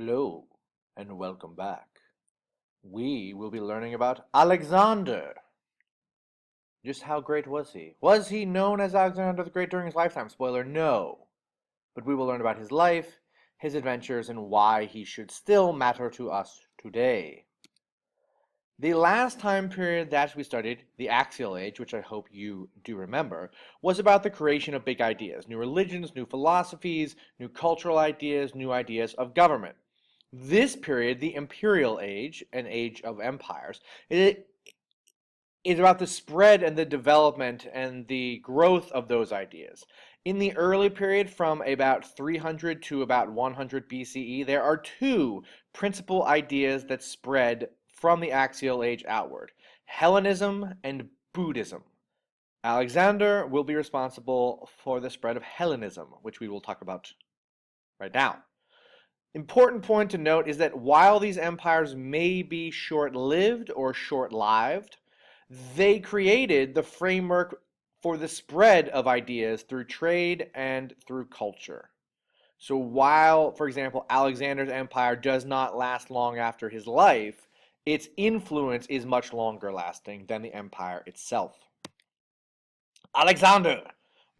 Hello, and welcome back. We will be learning about Alexander. Just how great was he? Was he known as Alexander the Great during his lifetime? Spoiler, no. But we will learn about his life, his adventures, and why he should still matter to us today. The last time period that we studied, the Axial Age, which I hope you do remember, was about the creation of big ideas, new religions, new philosophies, new cultural ideas, new ideas of government. This period, the Imperial Age, an age of empires, it is about the spread and the development and the growth of those ideas. In the early period, from about 300 to about 100 BCE, there are two principal ideas that spread from the Axial Age outward: Hellenism and Buddhism. Alexander will be responsible for the spread of Hellenism, which we will talk about right now. Important point to note is that while these empires may be short-lived or short-lived, they created the framework for the spread of ideas through trade and through culture. So while, for example, Alexander's empire does not last long after his life, its influence is much longer lasting than the empire itself. Alexander,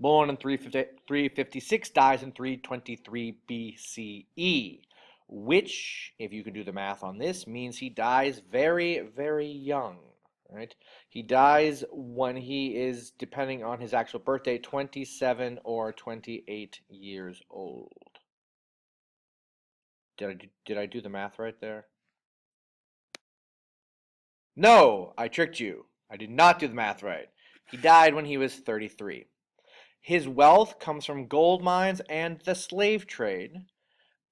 born in 356, dies in 323 BCE, which, if you can do the math on this, means he dies very, very young. Right? He dies when he is, depending on his actual birthday, 27 or 28 years old. Did I do the math right there? No, I tricked you. I did not do the math right. He died when he was 33. His wealth comes from gold mines and the slave trade.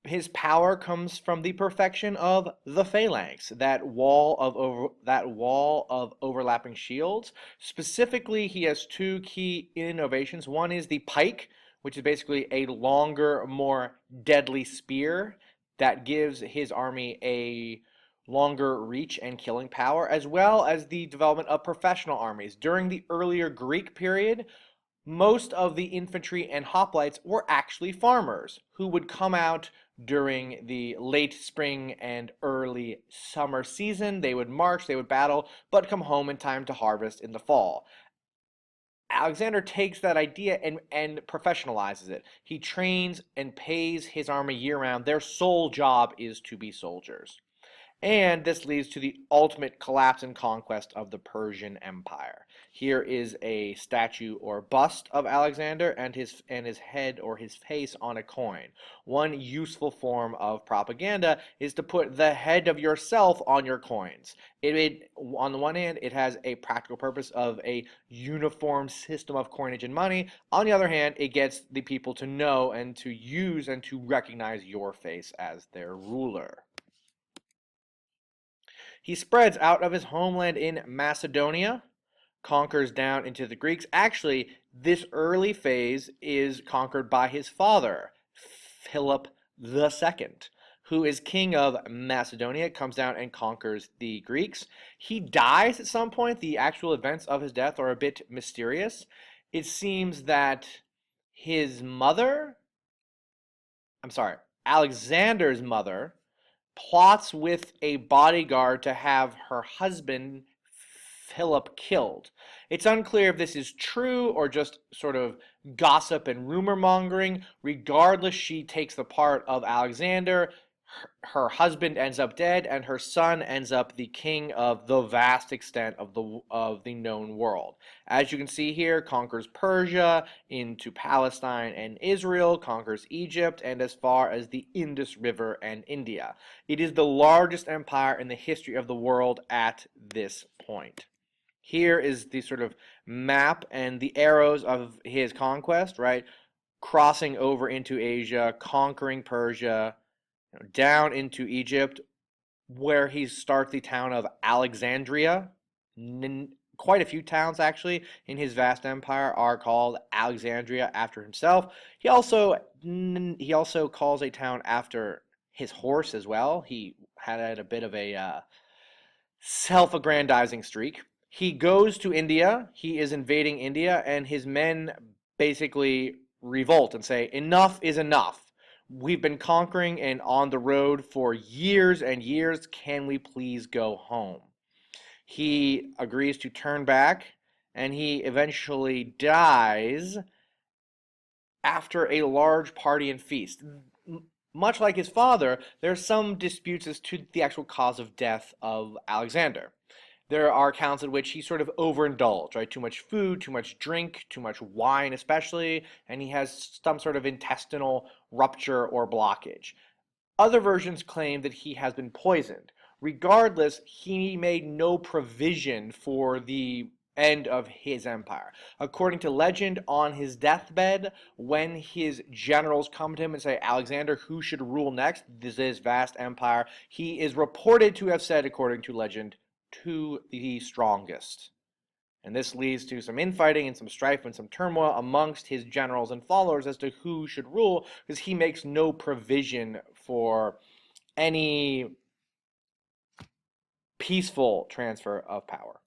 His power comes from the perfection of the phalanx, that wall of overlapping shields. Specifically, he has two key innovations. One is the pike, which is basically a longer, more deadly spear that gives his army a longer reach and killing power, as well as the development of professional armies. During the earlier Greek period, most of the infantry and hoplites were actually farmers who would come out during the late spring and early summer season. They would march, they would battle, but come home in time to harvest in the fall. Alexander takes that idea and professionalizes it. He trains and pays his army year-round. Their sole job is to be soldiers. And this leads to the ultimate collapse and conquest of the Persian Empire. Here is a statue or bust of Alexander and his head or his face on a coin. One useful form of propaganda is to put the head of yourself on your coins. On the one hand, it has a practical purpose of a uniform system of coinage and money. On the other hand, it gets the people to know and to use and to recognize your face as their ruler. He spreads out of his homeland in Macedonia, conquers down into the Greeks. Actually, this early phase is conquered by his father, Philip II, who is king of Macedonia, comes down and conquers the Greeks. He dies at some point. The actual events of his death are a bit mysterious. It seems that his mother, Alexander's mother, plots with a bodyguard to have her husband, Philip, killed. It's unclear if this is true or just sort of gossip and rumor mongering. Regardless, she takes the part of Alexander. Her husband ends up dead, and her son ends up the king of the vast extent of the known world. As you can see here, conquers Persia into Palestine and Israel, conquers Egypt, and as far as the Indus River and India. It is the largest empire in the history of the world at this point. Here is the sort of map and the arrows of his conquest, right? Crossing over into Asia, conquering Persia, down into Egypt, where he starts the town of Alexandria. Quite a few towns, actually, in his vast empire are called Alexandria after himself. He also calls a town after his horse as well. He had a bit of a self-aggrandizing streak. He goes to India. He is invading India, and his men basically revolt and say, enough is enough. We've been conquering and on the road for years and years. Can we please go home? He agrees to turn back, and he eventually dies after a large party and feast. Much like his father, there are some disputes as to the actual cause of death of Alexander. There are accounts in which he sort of overindulged, right? Too much food, too much drink, too much wine, especially, and he has some sort of intestinal rupture or blockage. Other versions claim that he has been poisoned. Regardless, he made no provision for the end of his empire. According to legend, on his deathbed, when his generals come to him and say, Alexander, who should rule next? This is vast empire. He is reported to have said, according to legend, to the strongest. And this leads to some infighting and some strife and some turmoil amongst his generals and followers as to who should rule, because he makes no provision for any peaceful transfer of power.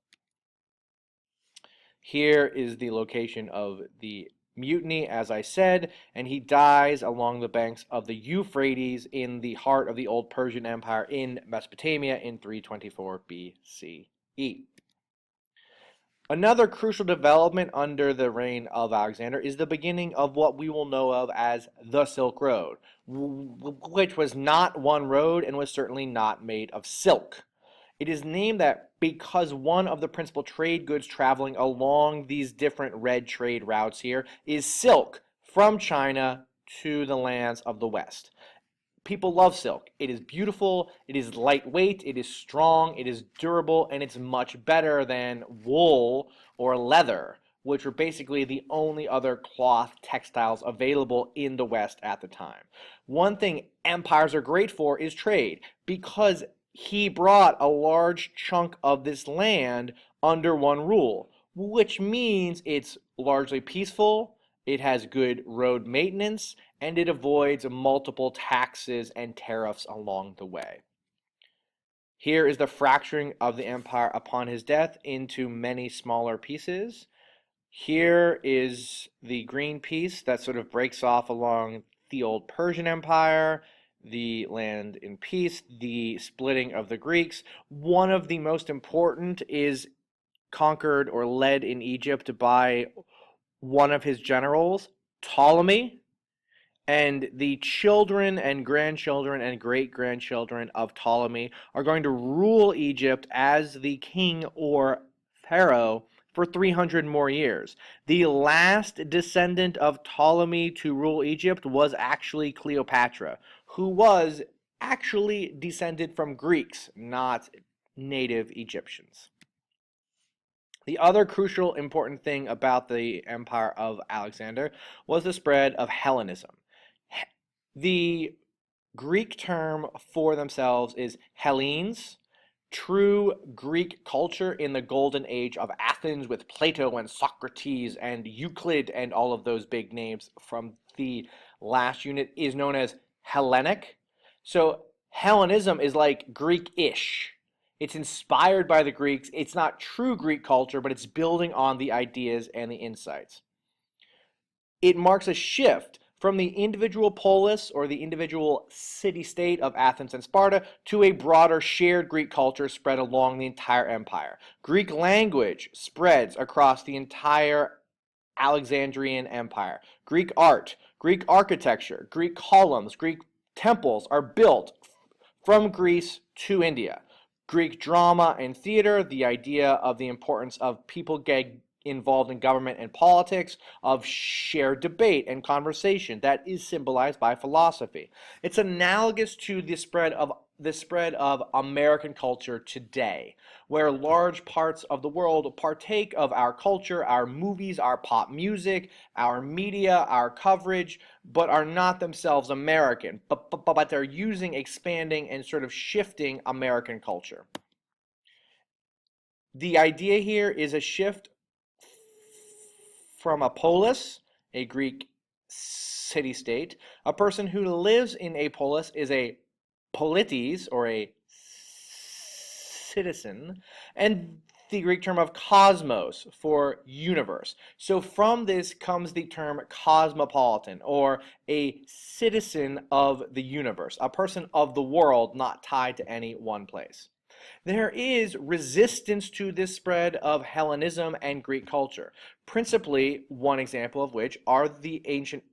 Here is the location of the mutiny, as I said, and he dies along the banks of the Euphrates in the heart of the old Persian Empire in Mesopotamia in 324 BCE. Another crucial development under the reign of Alexander is the beginning of what we will know of as the Silk Road, which was not one road and was certainly not made of silk. It is named that because one of the principal trade goods traveling along these different red trade routes here is silk from China to the lands of the West. People love silk. It is beautiful, it is lightweight, it is strong, it is durable, and it's much better than wool or leather, which were basically the only other cloth textiles available in the West at the time. One thing empires are great for is trade, because he brought a large chunk of this land under one rule, which means it's largely peaceful, it has good road maintenance, and it avoids multiple taxes and tariffs along the way. Here is the fracturing of the empire upon his death into many smaller pieces. Here is the Greenpeace that sort of breaks off along the old Persian Empire, the land in peace, the splitting of the Greeks. One of the most important is conquered or led in Egypt by one of his generals, Ptolemy, and the children and grandchildren and great-grandchildren of Ptolemy are going to rule Egypt as the king or pharaoh for 300 more years. The last descendant of Ptolemy to rule Egypt was actually Cleopatra, who was actually descended from Greeks, not native Egyptians. The other crucial important thing about the empire of Alexander was the spread of Hellenism. The Greek term for themselves is Hellenes, true Greek culture in the golden age of Athens with Plato and Socrates and Euclid and all of those big names from the last unit is known as Hellenic. So Hellenism is like Greek-ish. It's inspired by the Greeks. It's not true Greek culture, but it's building on the ideas and the insights. It marks a shift from the individual polis or the individual city-state of Athens and Sparta to a broader shared Greek culture spread along the entire empire. Greek language spreads across the entire Alexandrian Empire. Greek art, Greek architecture, Greek columns, Greek temples are built from Greece to India. Greek drama and theater, the idea of the importance of people getting involved in government and politics, of shared debate and conversation that is symbolized by philosophy. It's analogous to the spread of American culture today, where large parts of the world partake of our culture, our movies, our pop music, our media, our coverage, but are not themselves American, but they're using, expanding, and sort of shifting American culture. The idea here is a shift from a polis, a Greek city-state. A person who lives in a polis is a polites, or a citizen, and the Greek term of cosmos for universe. So from this comes the term cosmopolitan, or a citizen of the universe, a person of the world, not tied to any one place. There is resistance to this spread of Hellenism and Greek culture, principally one example of which are the ancient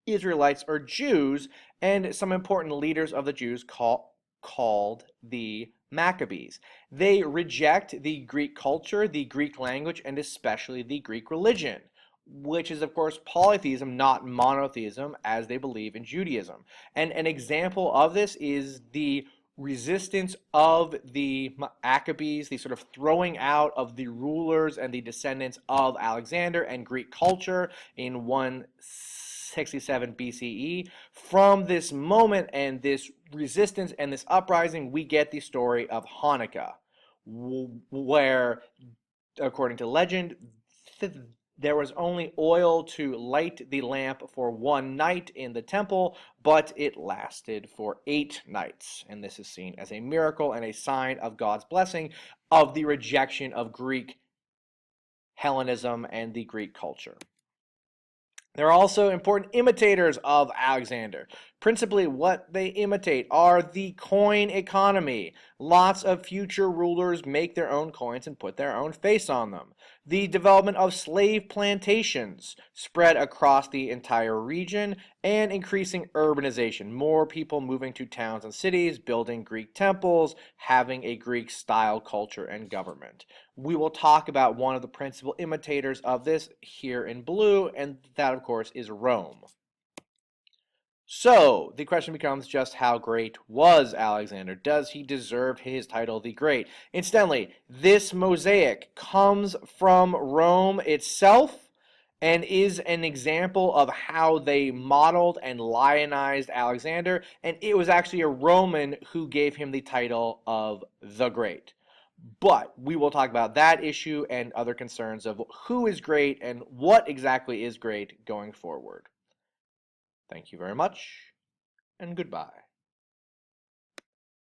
Israelites or Jews and some important leaders of the Jews called the Maccabees. They reject the Greek culture, the Greek language, and especially the Greek religion, which is, of course, polytheism, not monotheism, as they believe in Judaism. And an example of this is the resistance of the Maccabees, the sort of throwing out of the rulers and the descendants of Alexander and Greek culture in 167 BCE. From this moment and this resistance and this uprising, we get the story of Hanukkah, where, according to legend, there was only oil to light the lamp for one night in the temple, but it lasted for 8 nights. And this is seen as a miracle and a sign of God's blessing of the rejection of Greek Hellenism and the Greek culture. There are also important imitators of Alexander. Principally, what they imitate are the coin economy. Lots of future rulers make their own coins and put their own face on them. The development of slave plantations spread across the entire region, and increasing urbanization. More people moving to towns and cities, building Greek temples, having a Greek-style culture and government. We will talk about one of the principal imitators of this here in blue, and that, of course, is Rome. So, the question becomes, just how great was Alexander? Does he deserve his title the Great? Incidentally, this mosaic comes from Rome itself and is an example of how they modeled and lionized Alexander, and it was actually a Roman who gave him the title of the Great. But we will talk about that issue and other concerns of who is great and what exactly is great going forward. Thank you very much, and goodbye.